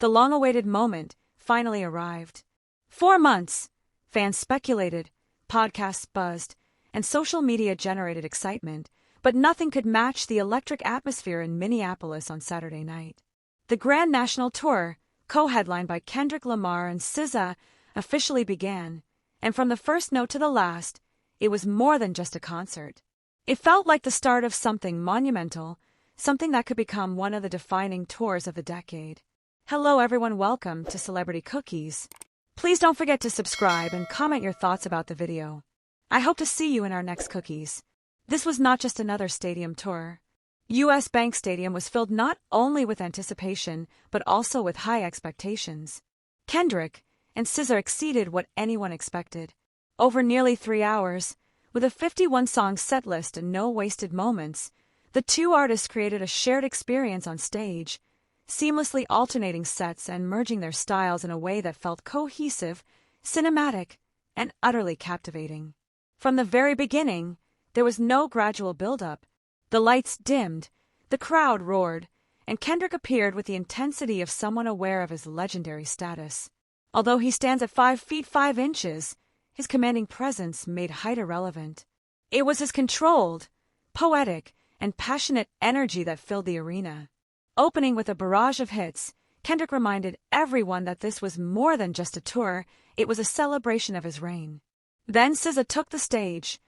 The long-awaited moment finally arrived. 4 months! Fans speculated, podcasts buzzed, and social media generated excitement, but nothing could match the electric atmosphere in Minneapolis on Saturday night. The Grand National Tour, co-headlined by Kendrick Lamar and SZA, officially began, and from the first note to the last, it was more than just a concert. It felt like the start of something monumental, something that could become one of the defining tours of the decade. Hello everyone, welcome to Celebrity Cookies. Please don't forget to subscribe and comment your thoughts about the video. I hope to see you in our next cookies. This was not just another stadium tour. US Bank Stadium was filled not only with anticipation, but also with high expectations. Kendrick and SZA exceeded what anyone expected. Over nearly 3 hours, with a 51-song setlist and no wasted moments, the two artists created a shared experience on stage, seamlessly alternating sets and merging their styles in a way that felt cohesive, cinematic, and utterly captivating. From the very beginning, there was no gradual build-up. The lights dimmed, the crowd roared, and Kendrick appeared with the intensity of someone aware of his legendary status. Although he stands at 5 feet 5 inches, his commanding presence made height irrelevant. It was his controlled, poetic, and passionate energy that filled the arena. Opening with a barrage of hits, Kendrick reminded everyone that this was more than just a tour, it was a celebration of his reign. Then SZA took the stage,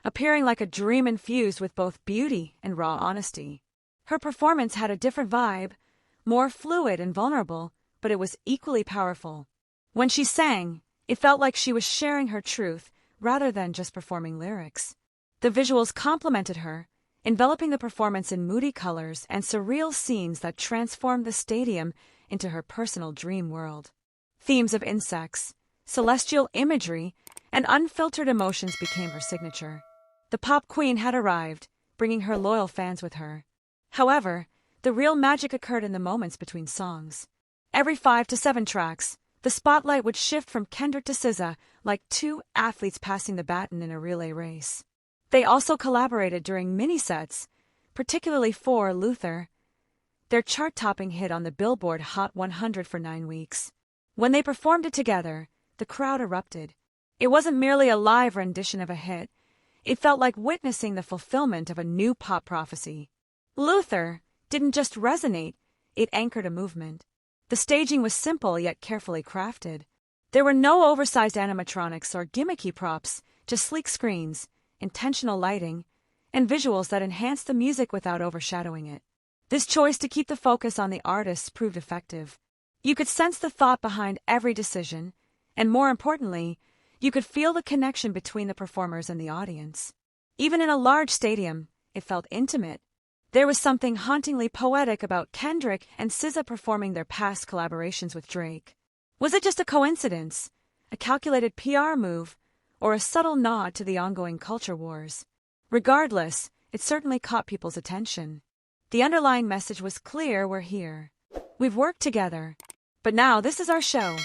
appearing like a dream infused with both beauty and raw honesty. Her performance had a different vibe, more fluid and vulnerable, but it was equally powerful. When she sang, it felt like she was sharing her truth rather than just performing lyrics. The visuals complemented her, enveloping the performance in moody colors and surreal scenes that transformed the stadium into her personal dream world. Themes of insects, celestial imagery, and unfiltered emotions became her signature. The pop queen had arrived, bringing her loyal fans with her. However, the real magic occurred in the moments between songs. Every 5 to 7 tracks, the spotlight would shift from Kendrick to SZA like two athletes passing the baton in a relay race. They also collaborated during mini-sets, particularly for Luther, their chart-topping hit on the Billboard Hot 100 for 9 weeks. When they performed it together, the crowd erupted. It wasn't merely a live rendition of a hit. It felt like witnessing the fulfillment of a new pop prophecy. Luther didn't just resonate, it anchored a movement. The staging was simple yet carefully crafted. There were no oversized animatronics or gimmicky props, just sleek screens, intentional lighting, and visuals that enhanced the music without overshadowing it. This choice to keep the focus on the artists proved effective. You could sense the thought behind every decision, and more importantly, you could feel the connection between the performers and the audience. Even in a large stadium, it felt intimate. There was something hauntingly poetic about Kendrick and SZA performing their past collaborations with Drake. Was it just a coincidence, a calculated PR move, or a subtle nod to the ongoing culture wars? Regardless, it certainly caught people's attention. The underlying message was clear: we're here. We've worked together. But now this is our show.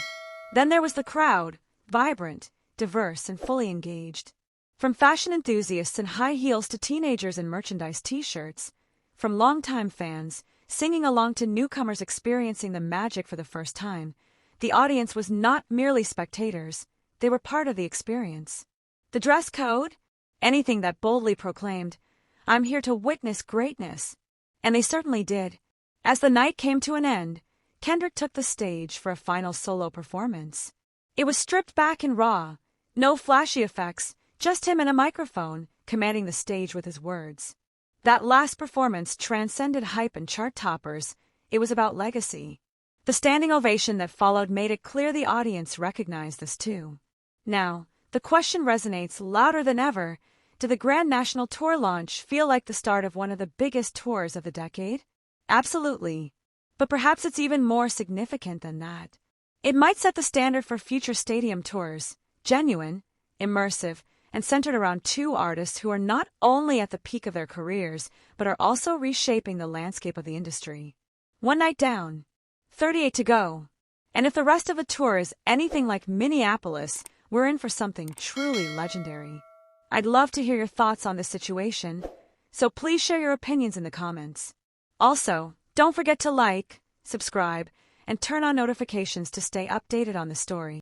Then there was the crowd, vibrant, diverse, and fully engaged. From fashion enthusiasts in high heels to teenagers in merchandise t-shirts, from longtime fans singing along to newcomers experiencing the magic for the first time, the audience was not merely spectators, they were part of the experience. The dress code? Anything that boldly proclaimed, "I'm here to witness greatness." And they certainly did. As the night came to an end, Kendrick took the stage for a final solo performance. It was stripped back and raw, no flashy effects, just him and a microphone, commanding the stage with his words. That last performance transcended hype and chart toppers. It was about legacy. The standing ovation that followed made it clear the audience recognized this too. Now, the question resonates louder than ever. Did the Grand National Tour launch feel like the start of one of the biggest tours of the decade? Absolutely. But perhaps it's even more significant than that. It might set the standard for future stadium tours, genuine, immersive, and centered around two artists who are not only at the peak of their careers, but are also reshaping the landscape of the industry. One night down, 38 to go. And if the rest of the tour is anything like Minneapolis, we're in for something truly legendary. I'd love to hear your thoughts on this situation, so please share your opinions in the comments. Also, don't forget to like, subscribe, and turn on notifications to stay updated on the story.